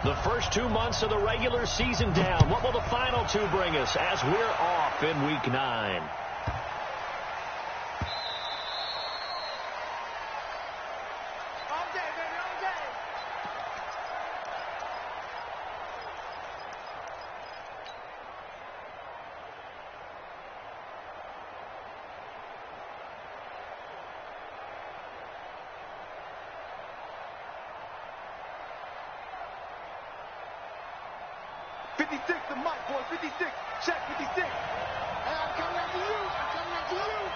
The first 2 months of the regular season down. What will the final two bring us as we're off in Week 9? The mic, boy, 56. Check 56. Hey, I'm coming after you. I'm coming after you.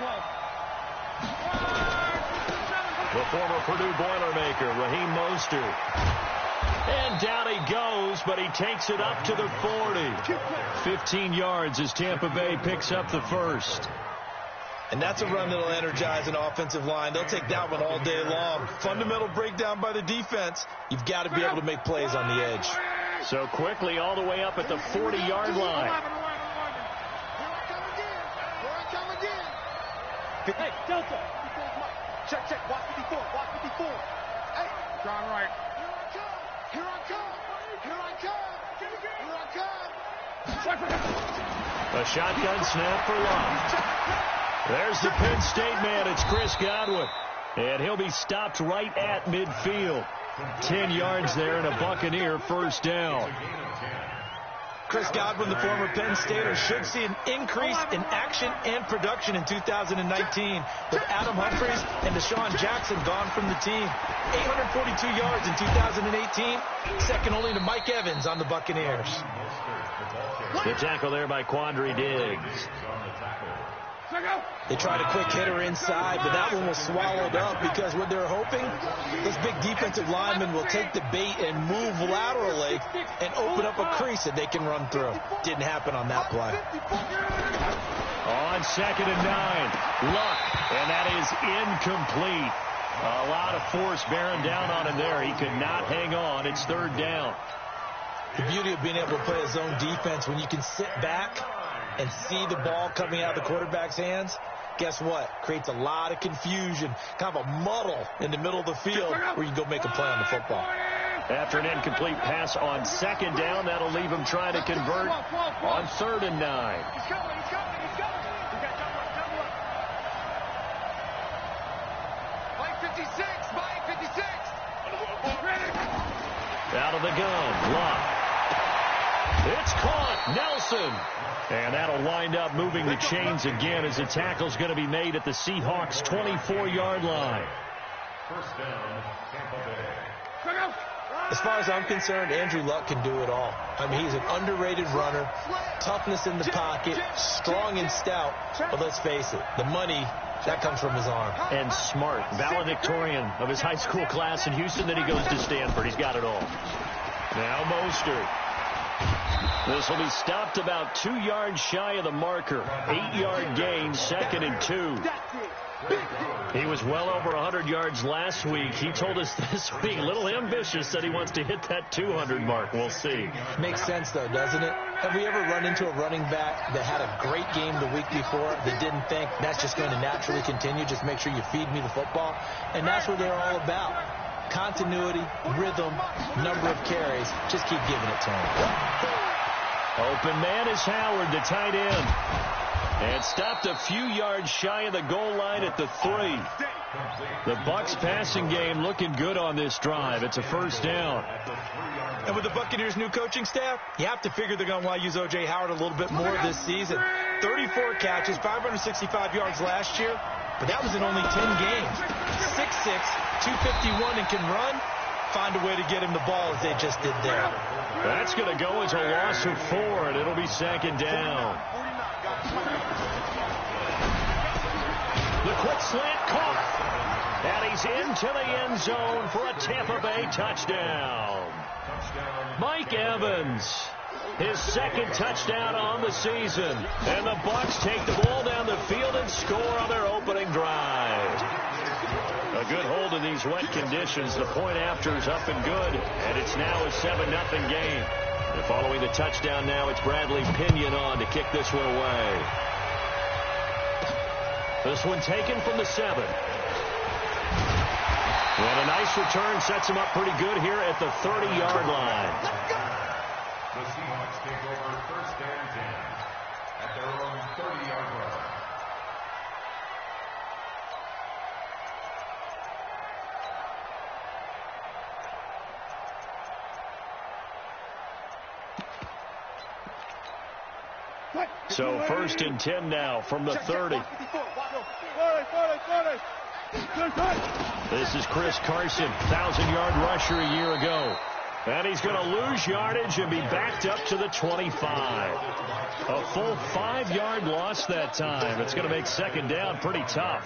Close. The former Purdue Boilermaker, Raheem Mostert. And down he goes, but he takes it up to the 40. 15 yards as Tampa Bay picks up the first. And that's a run that'll energize an offensive line. They'll take that one all day long. Fundamental breakdown by the defense. You've got to be able to make plays on the edge. So quickly all the way up at the 40-yard line. Hey, Delta. Check. Watch 54. Hey. John Wright. Here I come. A shotgun snap for Love. There's the Penn State man. It's Chris Godwin. And he'll be stopped right at midfield. 10 yards there and a Buccaneer first down. Chris Godwin, the former Penn Stater, should see an increase in action and production in 2019 with Adam Humphries and Deshaun Jackson gone from the team. 842 yards in 2018, second only to Mike Evans on the Buccaneers. The tackle there by Quandre Diggs. They tried a quick hitter inside, but that one was swallowed up because what they're hoping, this big defensive lineman will take the bait and move laterally and open up a crease that they can run through. Didn't happen on that play. On 2nd and 9, Luck, and that is incomplete. A lot of force bearing down on him there. He could not hang on. It's 3rd down. The beauty of being able to play a zone defense when you can sit back and see the ball coming out of the quarterback's hands, guess what? Creates a lot of confusion, kind of a muddle in the middle of the field where you can go make a play on the football. After an incomplete pass on 2nd down, that'll leave him trying to convert on 3rd and 9. He's coming. Mike 56. Out of the gun, Luck. It's caught, Nelson. And that'll wind up moving the chains again as the tackle's going to be made at the Seahawks' 24-yard line. First down, Tampa Bay. As far as I'm concerned, Andrew Luck can do it all. I mean, he's an underrated runner, toughness in the pocket, strong and stout. But let's face it, the money, that comes from his arm. And smart, valedictorian of his high school class in Houston. Then he goes to Stanford. He's got it all. Now Mostert. This will be stopped about 2 yards shy of the marker. 8-yard gain, 2nd and 2. He was well over 100 yards last week. He told us this week, a little ambitious, that he wants to hit that 200 mark. We'll see. Makes sense, though, doesn't it? Have we ever run into a running back that had a great game the week before that didn't think that's just going to naturally continue? Just make sure you feed me the football. And that's what they're all about. Continuity, rhythm, number of carries. Just keep giving it to him. Open man is Howard, the tight end. And stopped a few yards shy of the goal line at the 3. The Bucs passing game looking good on this drive. It's a first down. And with the Buccaneers' new coaching staff, you have to figure they're going to want to use O.J. Howard a little bit more this season. 34 catches, 565 yards last year, but that was in only 10 games. 6'6", 251, and can run. Find a way to get him the ball as they just did there. That's going to go as a loss of 4, and it'll be 2nd down. The quick slant caught. And he's into the end zone for a Tampa Bay touchdown. Mike Evans, his 2nd touchdown on the season. And the Bucs take the ball down the field and score on their opening drive. A good hold in these wet conditions. The point after is up and good, and it's now a 7-0 game. And following the touchdown now, it's Bradley Pinion on to kick this one away. This one taken from the 7. And a nice return sets him up pretty good here at the 30-yard line. The Seahawks take over first and 10 at their own 30-yard line. So first and 10 now from the 30. This is Chris Carson, 1,000-yard rusher a year ago. And he's going to lose yardage and be backed up to the 25. A full 5-yard loss that time. It's going to make second down pretty tough.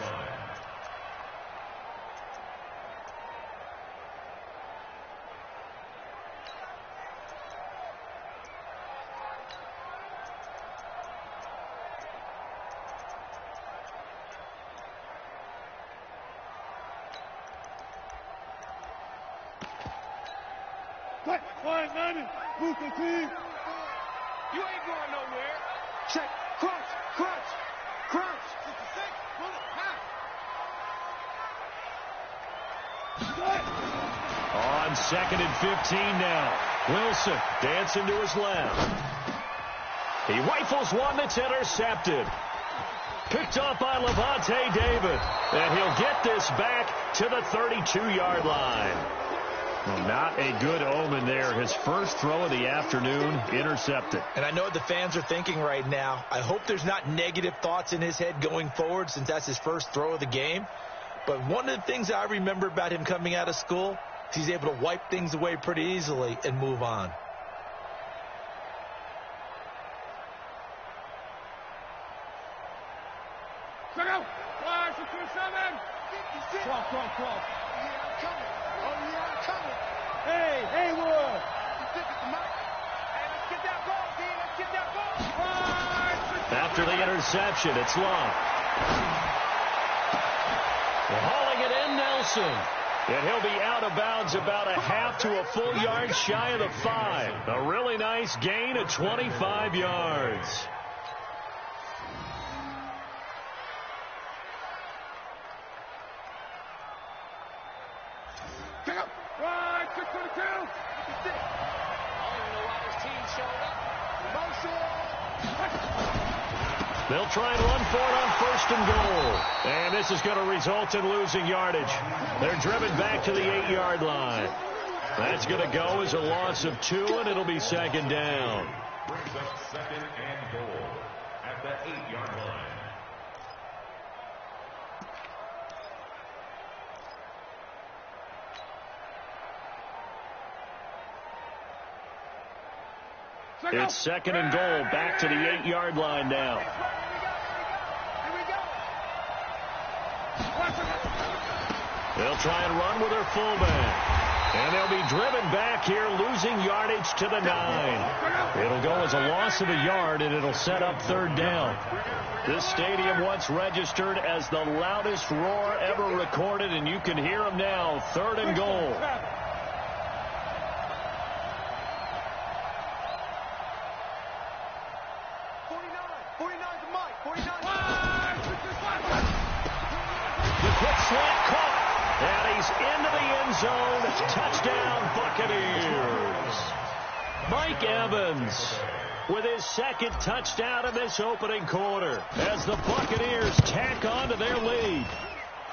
You ain't going nowhere. Check. Crunch. Crunch. Crunch. 56. On second and 15 now. Wilson dancing to his left. He rifles one that's intercepted. Picked off by Levante David. And he'll get this back to the 32-yard line. Well, not a good omen there. His first throw of the afternoon intercepted. And I know what the fans are thinking right now. I hope there's not negative thoughts in his head going forward since that's his first throw of the game. But one of the things I remember about him coming out of school is he's able to wipe things away pretty easily and move on. Check out. 5, 6, 7. 56. Cross. Yeah, I'm coming. Oh, yeah, I'm coming. Hey, Haywood. Hey, let's get that ball, D. Let's get that ball. 5, 6, After the interception, it's long. Hauling it in, Nelson. And he'll be out of bounds about a half to a full yard shy of the 5. A really nice gain of 25 yards. check out. 5, 6, 22. 56. I don't even know why this team showed up. Motion. They'll try and run for it on first and goal. And this is going to result in losing yardage. They're driven back to the 8-yard line. That's going to go as a loss of 2, and it'll be second down. Brings up second and goal at the 8-yard line. It's second and goal back to the 8-yard line now. They'll try and run with their fullback. And they'll be driven back here, losing yardage to the 9. It'll go as a loss of a yard, and it'll set up third down. This stadium once registered as the loudest roar ever recorded, and you can hear them now. Third and goal. The quick slant caught. And he's into the end zone. Touchdown, Buccaneers. Mike Evans with his second touchdown in this opening quarter as the Buccaneers tack on to their lead.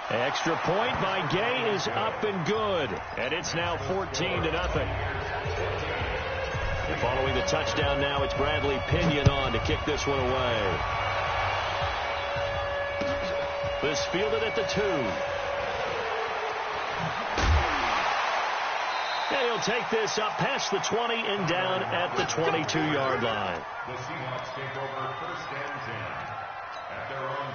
Extra point by Gay is up and good. And it's now 14-0. And following the touchdown now, it's Bradley Pinion on to kick this one away. This fielded at the 2. And he'll take this up past the 20 and down at the 22-yard line. The Seahawks take over first and 10 at their own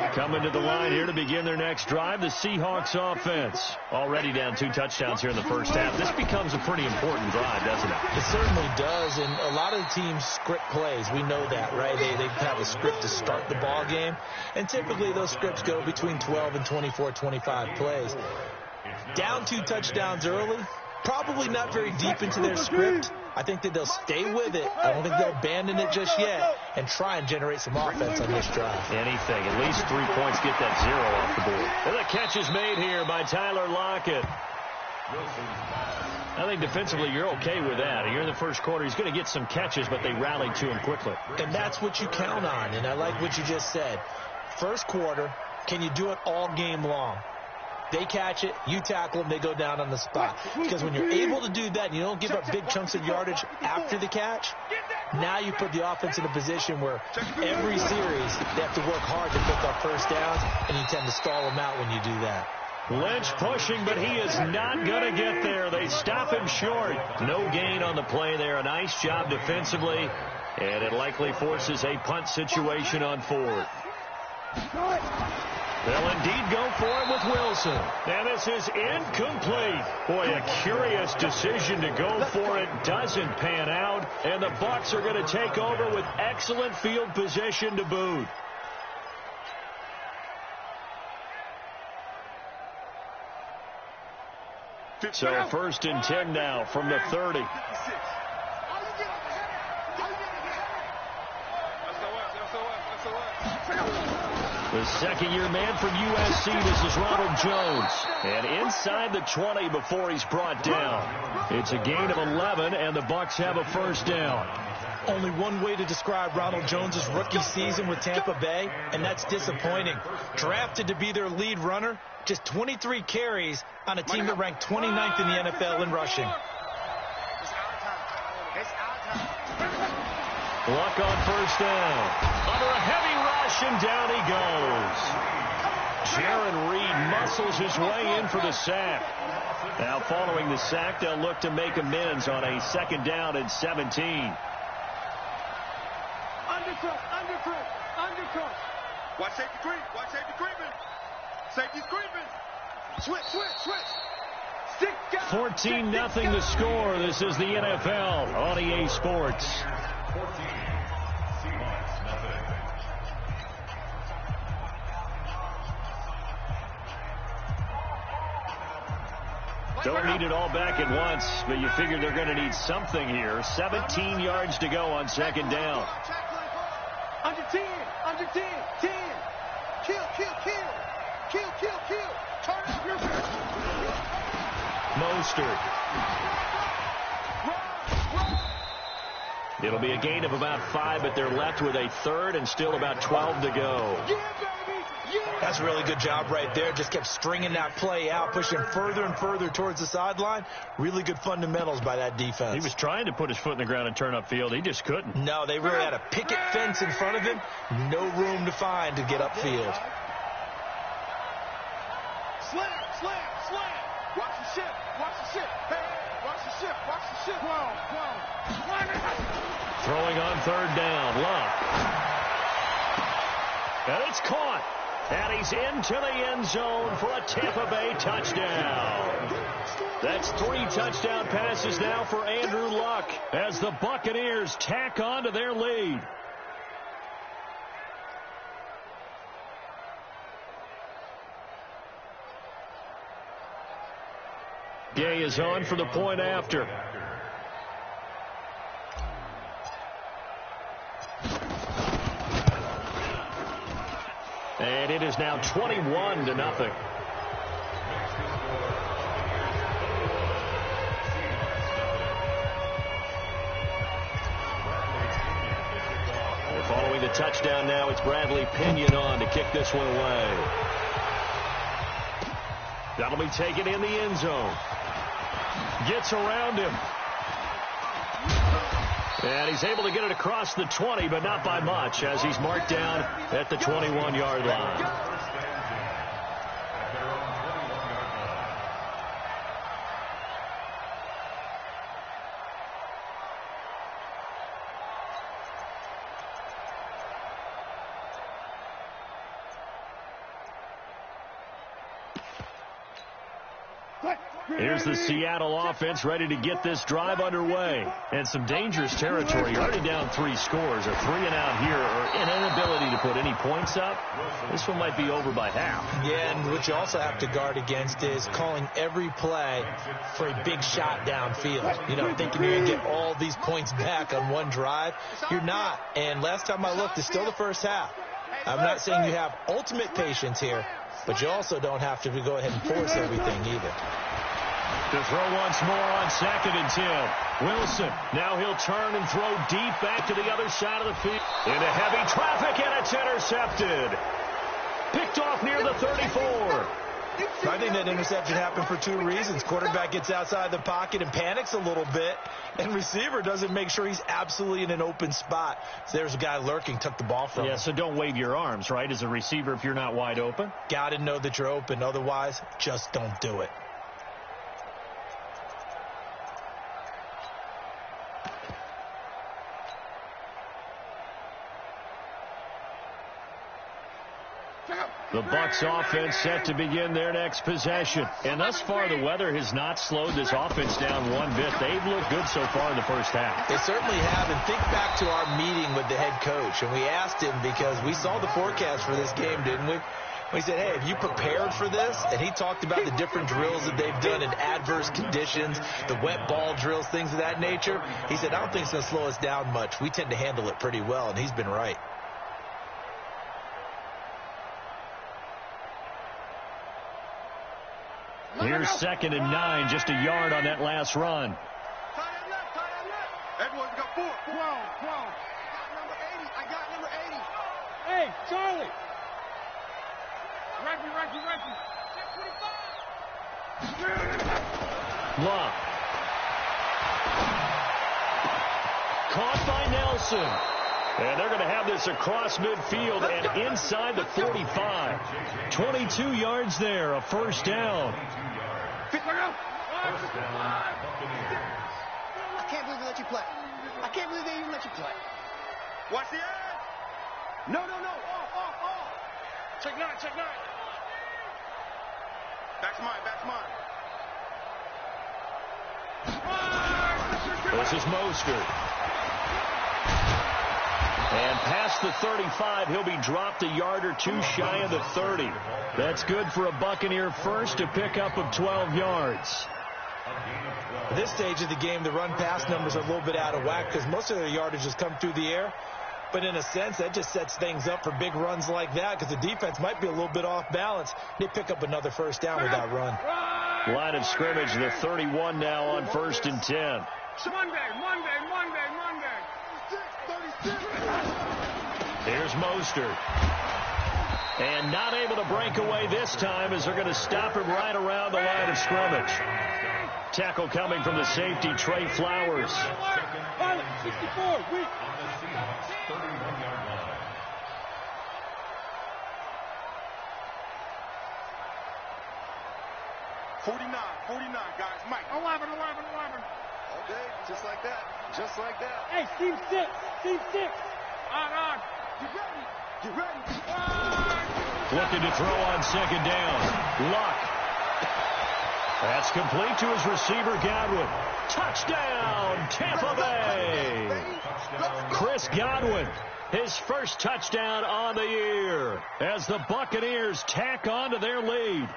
22. Coming to the line here to begin their next drive, the Seahawks offense. Already down 2 touchdowns here in the first half. This becomes a pretty important drive, doesn't it? It certainly does, and a lot of the teams script plays. We know that, right? They have a script to start the ball game, and typically those scripts go between 12 and 24, 25 plays. Down 2 touchdowns early, Probably not very deep into their script. I think that they'll stay with it. I don't think they'll abandon it just yet and try and generate some offense on this drive. Anything. At least 3 points, get that 0 off the board. And the catch is made here by Tyler Lockett. I think defensively you're okay with that. Here in the first quarter, he's going to get some catches, but they rallied to him quickly. And that's what you count on, and I like what you just said. First quarter, can you do it all game long? They catch it, you tackle them, they go down on the spot. Because when you're able to do that and you don't give up big chunks of yardage after the catch, now you put the offense in a position where every series they have to work hard to pick up first downs, and you tend to stall them out when you do that. Lynch pushing, but he is not going to get there. They stop him short. No gain on the play there. A nice job defensively, and it likely forces a punt situation on fourth. They'll indeed go for it with Wilson. And this is incomplete. Boy, a curious decision to go for it. Doesn't pan out. And the Bucs are going to take over with excellent field position to boot. So first and 10 now from the 30. The second-year man from USC, this is Ronald Jones. And inside the 20 before he's brought down. It's a gain of 11, and the Bucs have a first down. Only one way to describe Ronald Jones' rookie season with Tampa Bay, and that's disappointing. Drafted to be their lead runner, just 23 carries on a team that ranked 29th in the NFL in rushing. Luck on first down. Under a heavy rush, and down he goes. Jaron Reed muscles his way in for the sack. Now following the sack, they'll look to make amends on a second down and 17. Undercut. Watch safety creep. Watch safety creeping. Safety's creeping. Switch. 14-0 the score. This is the NFL on EA Sports. 14, Seahawks, nothing. Don't need it all back at once, but you figure they're going to need something here. 17 yards to go on second down. Under 10. 10. Kill. Turn up your Mostert. It'll be a gain of about 5, but they're left with a third and still about 12 to go. That's a really good job right there. Just kept stringing that play out, pushing further and further towards the sideline. Really good fundamentals by that defense. He was trying to put his foot in the ground and turn upfield. He just couldn't. No, they really had a picket fence in front of him. No room to find to get upfield. Slam. Watch the ship. Hey, watch the ship. Whoa. Throwing on third down. Luck. And it's caught. And he's into the end zone for a Tampa Bay touchdown. That's 3 touchdown passes now for Andrew Luck as the Buccaneers tack on to their lead. Gay is on for the point after. And it is now 21-0. Following the touchdown now, it's Bradley Pinion on to kick this one away. That'll be taken in the end zone. Gets around him. And he's able to get it across the 20, but not by much, as he's marked down at the 21-yard line. Here's the Seattle offense ready to get this drive underway. And some dangerous territory. You're already down 3 scores. A 3-and-out here, or an inability to put any points up. This one might be over by half. Yeah, and what you also have to guard against is calling every play for a big shot downfield. You know, thinking you're going to get all these points back on one drive. You're not. And last time I looked, it's still the first half. I'm not saying you have ultimate patience here, but you also don't have to go ahead and force everything either. To throw once more on 2nd and 10. Wilson, now he'll turn and throw deep back to the other side of the field. Into heavy traffic, and it's intercepted. Picked off near the 34. I think that interception happened for 2 reasons. Quarterback gets outside the pocket and panics a little bit, and receiver doesn't make sure he's absolutely in an open spot. So there's a guy lurking, took the ball from him. Yeah, so don't wave your arms, right, as a receiver if you're not wide open. Got to know that you're open. Otherwise, just don't do it. The Bucs offense set to begin their next possession. And thus far, the weather has not slowed this offense down one bit. They've looked good so far in the first half. They certainly have. And think back to our meeting with the head coach. And we asked him, because we saw the forecast for this game, didn't we? We said, hey, have you prepared for this? And he talked about the different drills that they've done in adverse conditions, the wet ball drills, things of that nature. He said, I don't think it's going to slow us down much. We tend to handle it pretty well, and he's been right. Here's 2nd and 9, just a yard on that last run. Edwards got 4. 12. I got number 80. Hey, Charlie. Reggie. Love. Caught by Nelson. And they're going to have this across midfield and inside the 45. 22 yards there, a first down. I can't believe they let you play. I can't believe they even let you play. Watch the edge. No. Off. Check 9. That's mine. This is Mostert. And past the 35, he'll be dropped a yard or 2 shy of the 30. That's good for a Buccaneer first, a pickup of 12 yards. At this stage of the game, the run-pass numbers are a little bit out of whack because most of their yardage has come through the air. But in a sense, that just sets things up for big runs like that because the defense might be a little bit off balance. They pick up another first down with that run. Line of scrimmage, the 31 now on 1st and 10. Monday. Here's Mostert. And not able to break away this time as they're going to stop him right around the line of scrimmage. Tackle coming from the safety, Trey Flowers. 49, guys. Mike. 11. Okay, just like that. Hey, Team 6. On. Get ready. Looking to throw on 2nd down. Luck. That's complete to his receiver, Godwin. Touchdown, Tampa Bay. Chris Godwin, his first touchdown on the year as the Buccaneers tack on to their lead.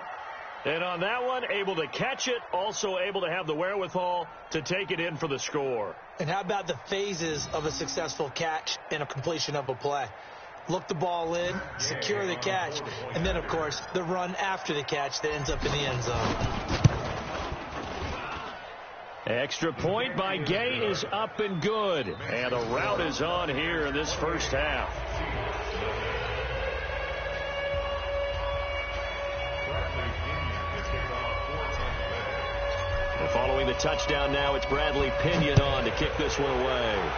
And on that one, able to catch it, also able to have the wherewithal to take it in for the score. And how about the phases of a successful catch and a completion of a play? Look the ball in, secure the catch, and then, of course, the run after the catch that ends up in the end zone. Extra point by Gay is up and good. And the route is on here in this first half. And following the touchdown now, it's Bradley Pinion on to kick this one away.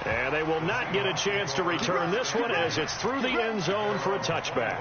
And they will not get a chance to return this one as it's through the end zone for a touchback.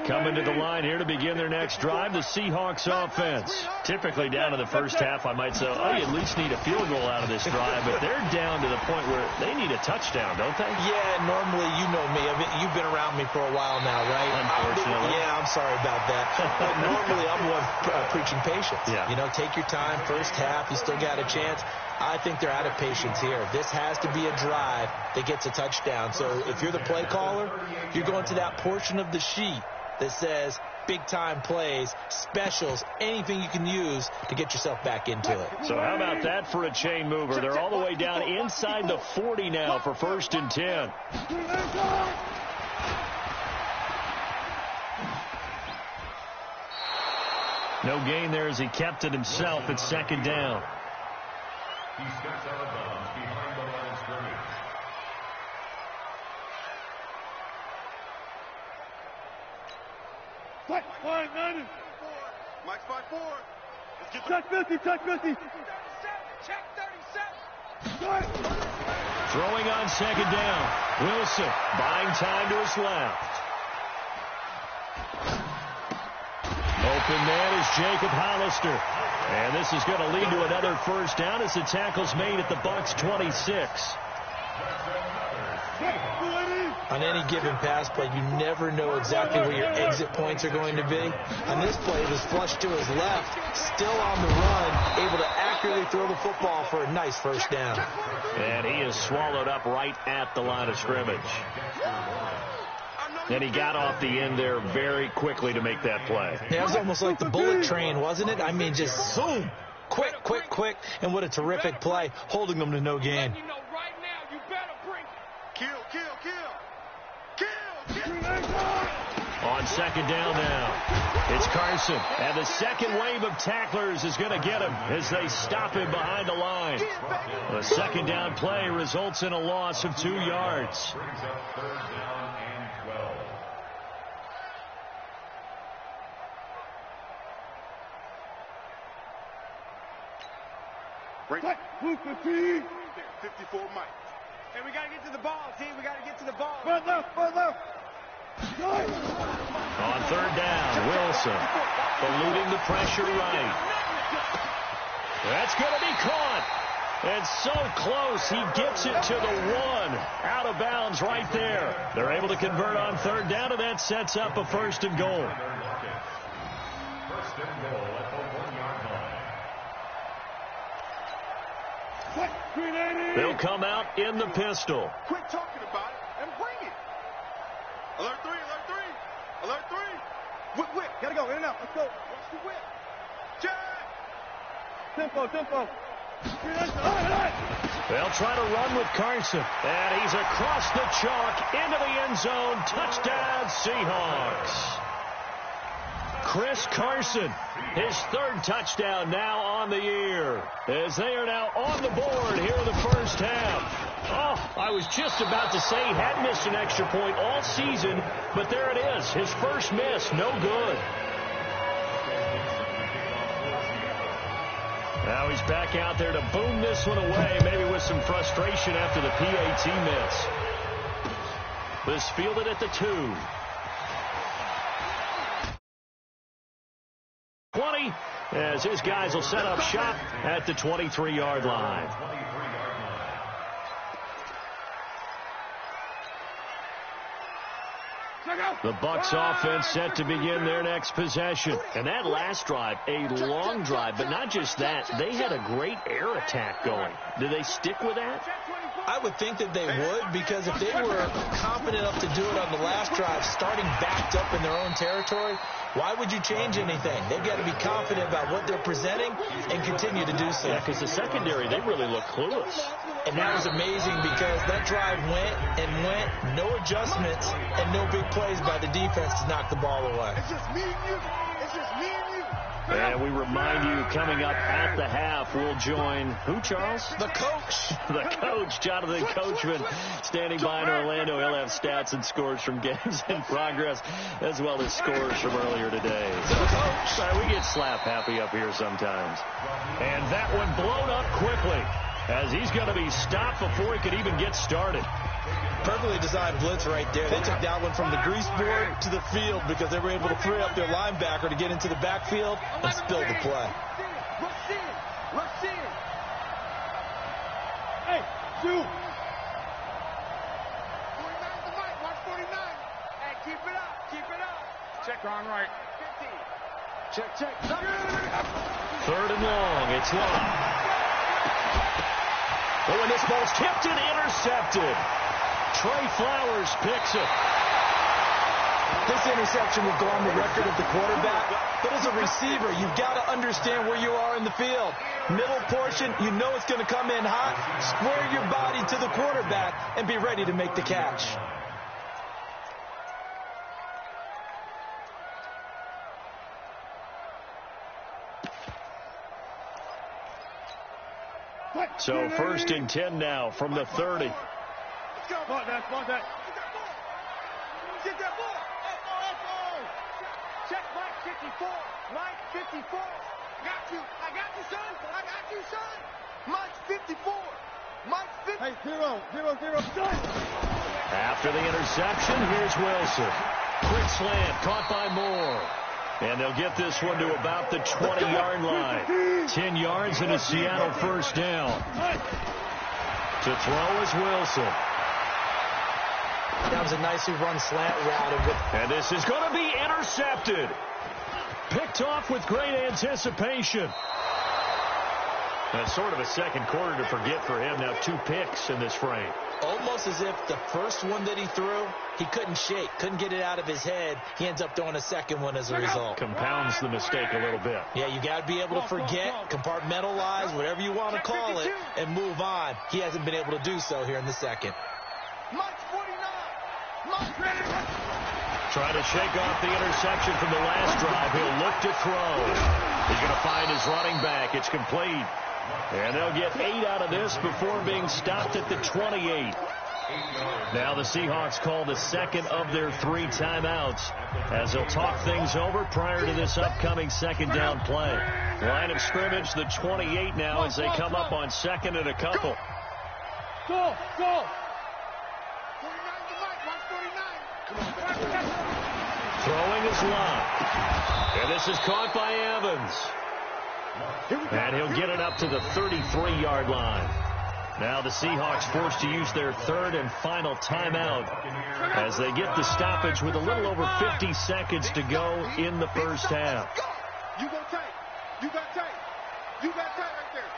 Coming to the line here to begin their next drive, the Seahawks offense. Typically down to the first half, I might say, oh, you at least need a field goal out of this drive, but they're down to the point where they need a touchdown, don't they? Yeah, normally, you know me. I mean, you've been around me for a while now, right? Unfortunately. Yeah, I'm sorry about that. But normally, I'm one preaching patience. Yeah. You know, take your time, first half, you still got a chance. I think they're out of patience here. This has to be a drive that gets a touchdown. So if you're the play caller, you're going to that portion of the sheet that says big-time plays, specials, anything you can use to get yourself back into it. So how about that for a chain mover? They're all the way down inside the 40 now for 1st and 10. No gain there as he kept it himself at 2nd down. He steps out of bounds behind the line of scrimmage. Mike's 5-4. Check 50, check 50. Check 37. Throwing on 2nd down. Wilson buying time to his left. Open man is Jacob Hollister. And this is going to lead to another 1st down as the tackle's made at the Bucs 26. On any given pass play, you never know exactly where your exit points are going to be. On this play, it was flushed to his left, still on the run, able to accurately throw the football for a nice 1st down. And he is swallowed up right at the line of scrimmage. And he got off the end there very quickly to make that play. Yeah, it was almost like the bullet train, wasn't it? I mean, just zoom, quick, quick, quick, and what a terrific play, holding them to no gain. On 2nd down now, it's Carson. And the second wave of tacklers is going to get him as they stop him behind the line. The 2nd down play results in a loss of 2 yards. Brings up 3rd down and 12. Break. 54 Mike. Hey, we got to get to the ball, team. We got to get to the ball. Front left. On 3rd down, Wilson eluding the pressure right. That's going to be caught. And so close, he gets it to the 1. Out of bounds right there. They're able to convert on 3rd down, and that sets up a 1st and goal. 1st and goal at the 1-yard line. They'll come out in the pistol. Quit talking about it and bring it. Alert 3. Whip. Gotta go. In and out. Let's go. Watch the whip. Jack. Tempo. They'll try to run with Carson. And he's across the chalk into the end zone. Touchdown, Seahawks. Chris Carson, his 3rd touchdown now on the year, as they are now on the board here in the 1st half. Oh, I was just about to say he had missed an extra point all season, but there it is. His first miss, no good. Now he's back out there to boom this one away, maybe with some frustration after the PAT miss. This fielded at the 2. 20, as his guys will set up shop at the 23-yard line. The Bucs offense set to begin their next possession. And that last drive, a long drive, but not just that. They had a great air attack going. Do they stick with that? I would think that they would, because if they were confident enough to do it on the last drive, starting backed up in their own territory, why would you change anything? They've got to be confident about what they're presenting and continue to do so. Yeah, because the secondary, they really look clueless. And that was amazing because that drive went, no adjustments, and no big plays by the defense to knock the ball away. It's just me and you. And we remind you, coming up at the half, we'll join who, Charles? The coach. The coach, Jonathan Coachman, standing by in Orlando. He'll have stats and scores from games in progress, as well as scores from earlier today. So, we get slap happy up here sometimes. And that one blown up quickly. as he's going to be stopped before he could even get started. Perfectly designed blitz right there. They took that one from the grease board to the field because they were able to free up their linebacker to get into the backfield and spill the play. Rush in. Hey, shoot. 49 the mic. Watch 49. Hey, keep it up. Check on right. 50. Check. Third and long. It's long. Oh, and this ball's tipped and intercepted. Trey Flowers picks it. This interception will go on the record of the quarterback, but as a receiver, you've got to understand where you are in the field. Middle portion, you know it's going to come in hot. Square your body to the quarterback and be ready to make the catch. So 1st and 10 now from the 30. Ball that. Get that ball. Check Mike 54. Mike 54. Got you. I got you, son. Mike 54. Mike 50. Hey, 0. After the interception, here's Wilson. Quick slant, caught by Moore. And they'll get this one to about the 20-yard line. 10 yards and a Seattle first down. To throw is Wilson. That was a nicely run slant route. And this is going to be intercepted. Picked off with great anticipation. That's sort of a second quarter to forget for him. Now 2 picks in this frame. Almost as if the first one that he threw, he couldn't shake, couldn't get it out of his head. He ends up throwing a second one as a result. Compounds the mistake a little bit. Yeah, you got to be able to forget, compartmentalize, whatever you want to call it, and move on. He hasn't been able to do so here in the second. Trying to shake off the interception from the last drive. He'll look to throw. He's going to find his running back. It's complete. And they'll get 8 out of this before being stopped at the 28. Now the Seahawks call the second of their 3 timeouts as they'll talk things over prior to this upcoming second down play. Line of scrimmage, the 28 now as they come up on second and a couple. Go. Throwing is Lott. And this is caught by Evans. And he'll get it up to the 33-yard line. Now the Seahawks forced to use their 3rd and final timeout as they get the stoppage with a little over 50 seconds to go in the first half. You got tape right there.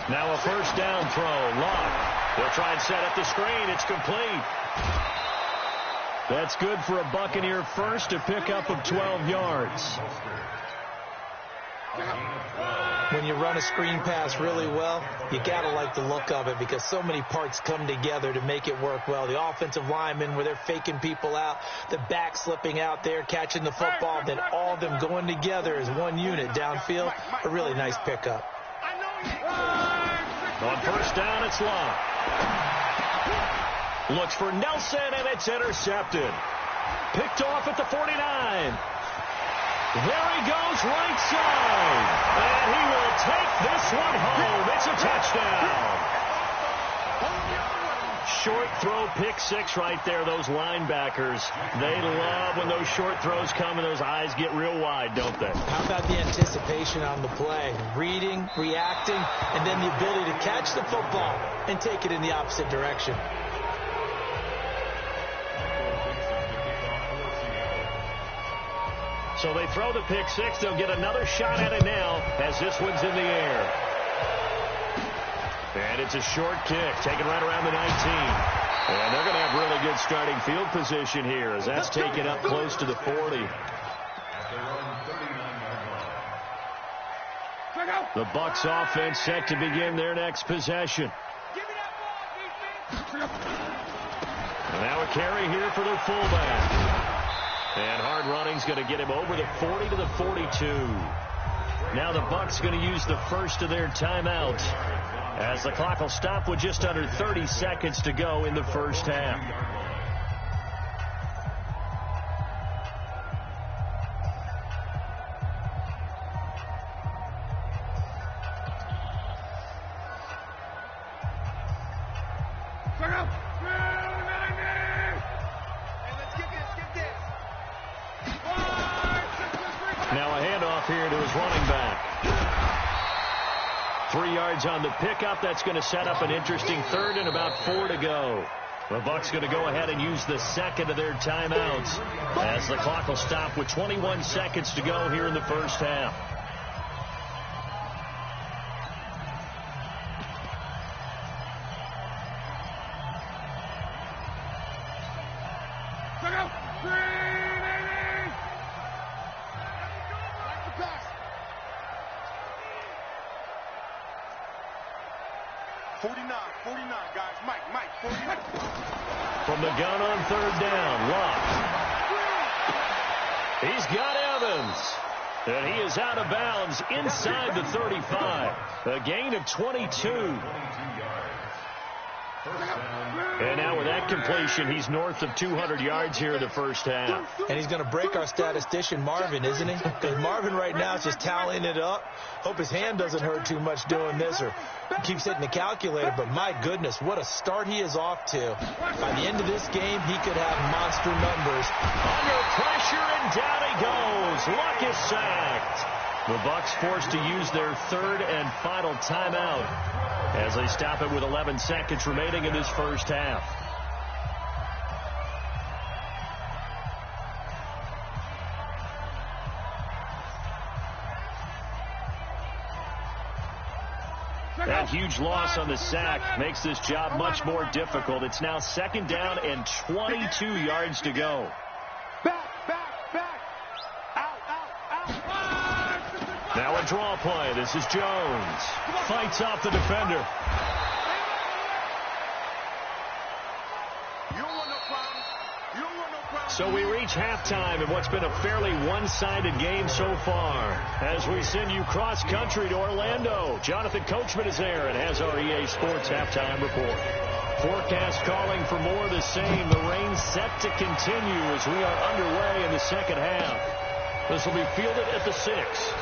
Now a first down throw. Lott. They'll try and set up the screen. It's complete. That's good for a Buccaneer first, to pick up of 12 yards. When you run a screen pass really well, you got to like the look of it because so many parts come together to make it work well. The offensive linemen, where they're faking people out, the back slipping out there, catching the football, then all of them going together as one unit downfield. A really nice pickup. On first down, it's Lott. Looks for Nelson, and it's intercepted. Picked off at the 49. There he goes, right side. And he will take this one home. It's a touchdown. Short throw, pick 6 right there. Those linebackers, they love when those short throws come and those eyes get real wide, don't they? How about the anticipation on the play? Reading, reacting, and then the ability to catch the football and take it in the opposite direction. So they throw the pick 6. They'll get another shot at it now as this one's in the air. And it's a short kick, taken right around the 19. And they're going to have really good starting field position here as that's taken up close to the 40. The Bucs offense set to begin their next possession. And now a carry here for their fullback. And hard running's going to get him over the 40 to the 42. Now the Bucs going to use the first of their timeouts as the clock will stop with just under 30 seconds to go in the first half. Now a handoff here to his running back. 3 yards on the pickup. That's going to set up an interesting third and about 4 to go. The Bucs going to go ahead and use the second of their timeouts as the clock will stop with 21 seconds to go here in the first half. From the gun on third down, Locke. He's got Evans. And he is out of bounds inside the 35. A gain of 22. And now with that completion, he's north of 200 yards here in the first half. And he's going to break our statistician, Marvin, isn't he? Because Marvin right now is just tallying it up. Hope his hand doesn't hurt too much doing this or keeps hitting the calculator. But my goodness, what a start he is off to. By the end of this game, he could have monster numbers. Under pressure, and down he goes. Luck is sacked. The Bucs forced to use their third and final timeout as they stop it with 11 seconds remaining in this first half. That huge loss on the sack makes this job much more difficult. It's now second down and 22 yards to go. Now a draw play. This is Jones. Fights off the defender. So we reach halftime in what's been a fairly one-sided game so far. As we send you cross-country to Orlando, Jonathan Coachman is there and has our EA Sports halftime report. Forecast calling for more of the same. The rain set to continue as we are underway in the second half. This will be fielded at the 6.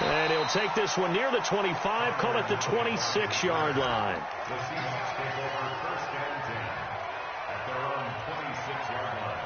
And he'll take this one near the 25, call it the 26-yard line. The Seahawks take over first and 10 at their own 26-yard line.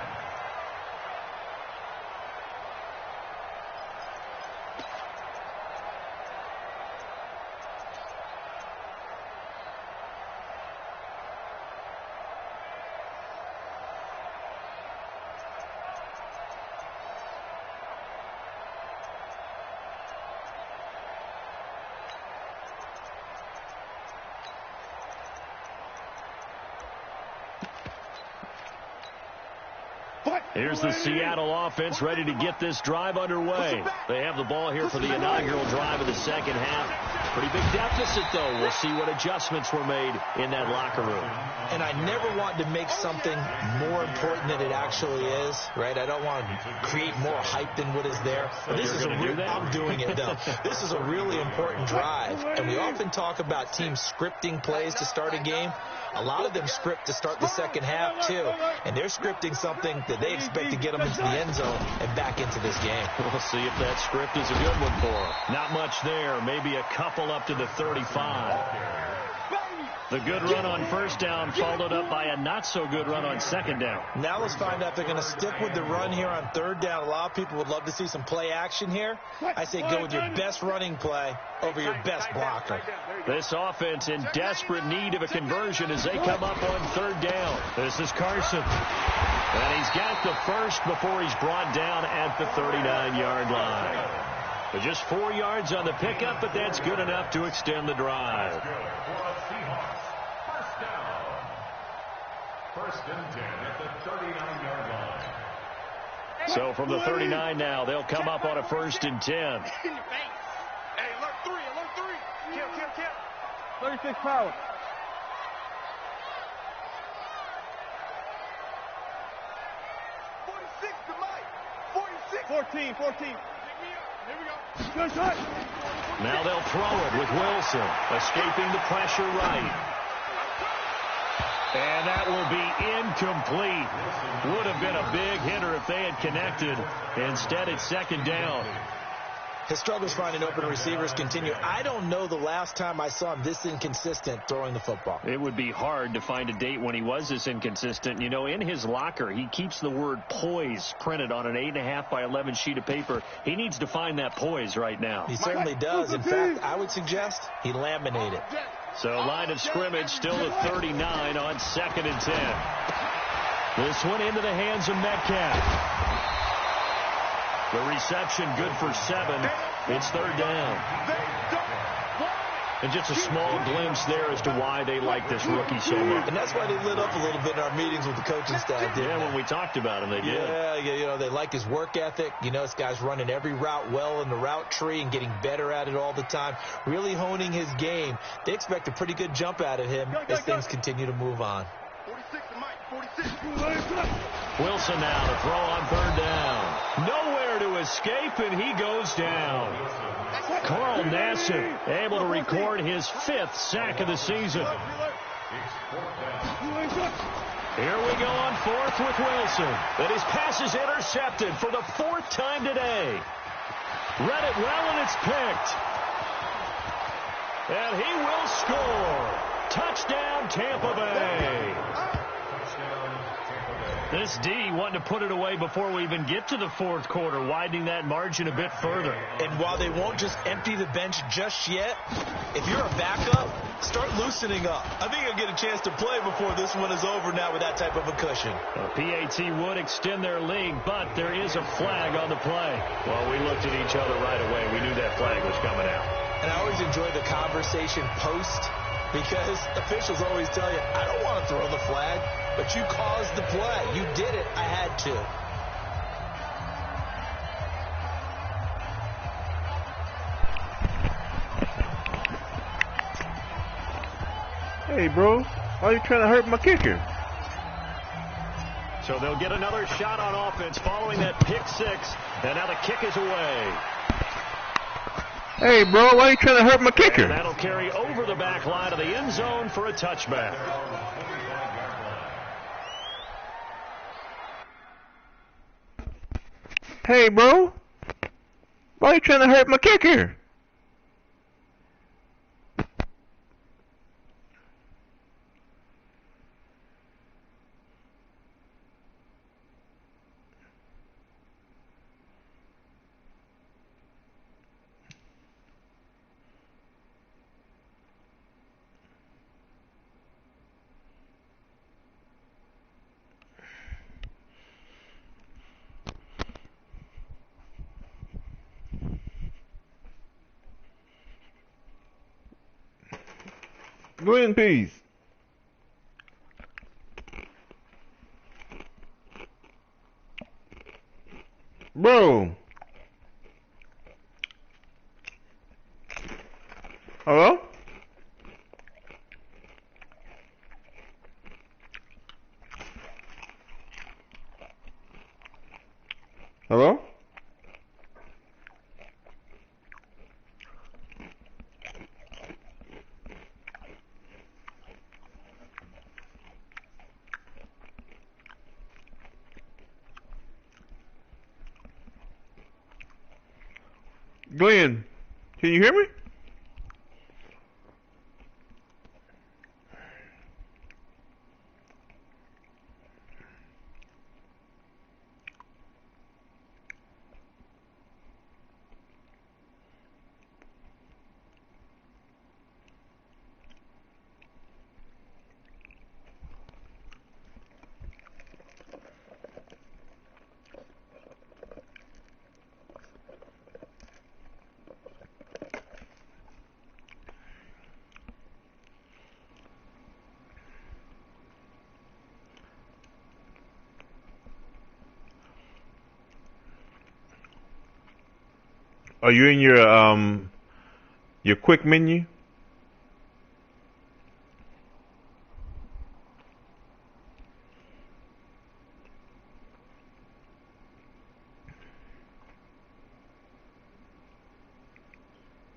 Here's the Seattle offense ready to get this drive underway. They have the ball here for the inaugural drive of the second half. Pretty big deficit, though. We'll see what adjustments were made in that locker room. And I never want to make something more important than it actually is, right? I don't want to create more hype than what is there. But this is I'm doing it, though. This is a really important drive. And we often talk about teams scripting plays to start a game. A lot of them script to start the second half, too. And they're scripting something that they expect to get them into the end zone and back into this game. We'll see if that script is a good one for them. Not much there. Maybe a couple up to the 35. The good run on first down followed up by a not-so-good run on second down. Now let's find out if they're going to stick with the run here on third down. A lot of people would love to see some play action here. I say go with your best running play over your best blocker. This offense in desperate need of a conversion as they come up on third down. This is Carson. And he's got the first before he's brought down at the 39-yard line. But just 4 yards on the pickup, but that's good enough to extend the drive. First and 10 at the 39-yard line. So from the 39 now, they'll come up on a first and 10. In your face. Hey, alert 3, alert 3. Kill. 36 power. 46 to Mike. 46. 14. Here we go. Good shot. Now they'll throw it with Wilson, escaping the pressure right. And that will be incomplete. Would have been a big hitter if they had connected. Instead, it's second down. His struggles finding open receivers continue. I don't know the last time I saw him this inconsistent throwing the football. It would be hard to find a date when he was this inconsistent. You know, in his locker, he keeps the word poise printed on an 8.5 by 11 sheet of paper. He needs to find that poise right now. He certainly does. In fact, I would suggest he laminate it. So line of scrimmage still at 39 on 2nd and 10. This one into the hands of Metcalf. The reception good for 7. It's 3rd down. And just a small glimpse there as to why they like this rookie so much. And that's why they lit up a little bit in our meetings with the coaching staff, didn't they? When we talked about him, they did. Yeah, you know, they like his work ethic. You know, this guy's running every route well in the route tree and getting better at it all the time, really honing his game. They expect a pretty good jump out of him as things continue to move on. 46 to Mike, 46. Wilson now to throw on 3rd down. Nowhere to escape, and he goes down. Carl Nassib able to record his 5th sack of the season. Here we go on 4th with Wilson. And his pass is intercepted for the 4th time today. Read it well, and it's picked. And he will score. Touchdown, Tampa Bay. This D wanting to put it away before we even get to the 4th quarter, widening that margin a bit further. And while they won't just empty the bench just yet, if you're a backup, start loosening up. I think you'll get a chance to play before this one is over now with that type of a cushion. PAT would extend their lead, but there is a flag on the play. Well, we looked at each other right away. We knew that flag was coming out. And I always enjoy the conversation post, because officials always tell you, I don't want to throw the flag, but you caused the play. You did it. I had to. Hey, bro, why are you trying to hurt my kicker? So they'll get another shot on offense following that pick 6, and now the kick is away. Hey, bro, why are you trying to hurt my kicker? And that'll carry over the back line of the end zone for a touchback. Hey, bro, why are you trying to hurt my kicker? Go in peace. Bro. Hello? Hello? Glenn, can you hear me? Are you in your quick menu?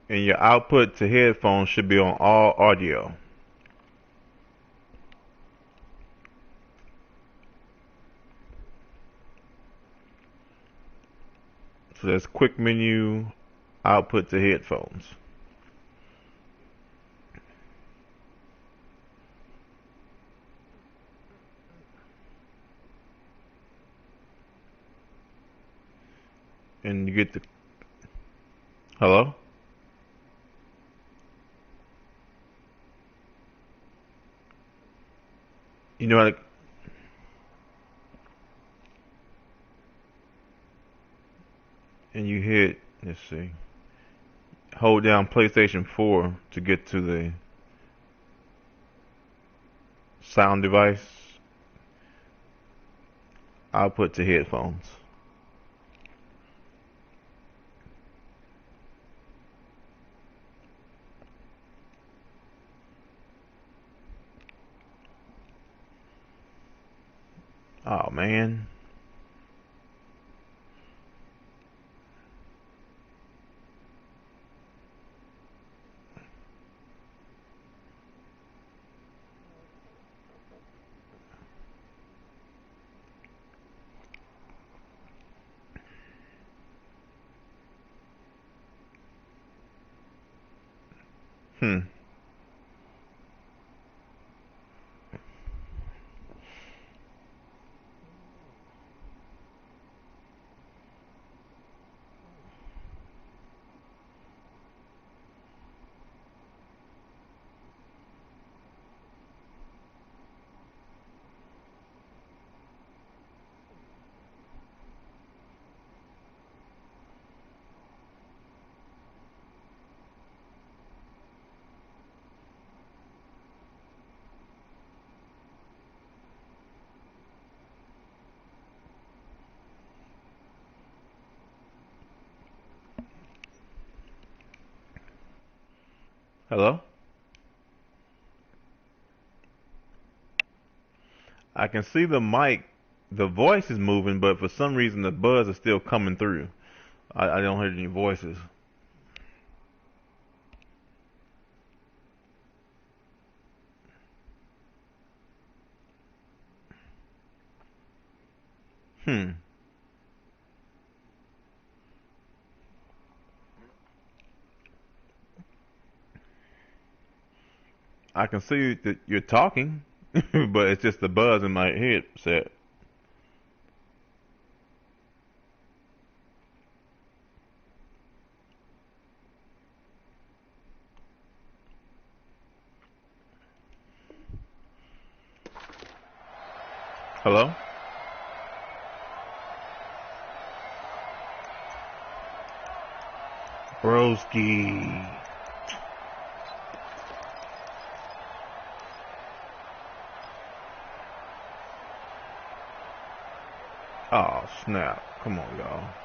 And your output to headphones should be on all audio. So that's quick menu, output to headphones. And you get the hello? You know how to, and you hit, let's see, hold down PlayStation 4 to get to the sound device, output to headphones. Oh man. Hmm. Hello? I can see the mic, the voice is moving, but for some reason the buzz is still coming through. I don't hear any voices. Hmm. I can see that you're talking, but it's just the buzz in my headset. Hello? Broski. Oh, snap. Come on, y'all.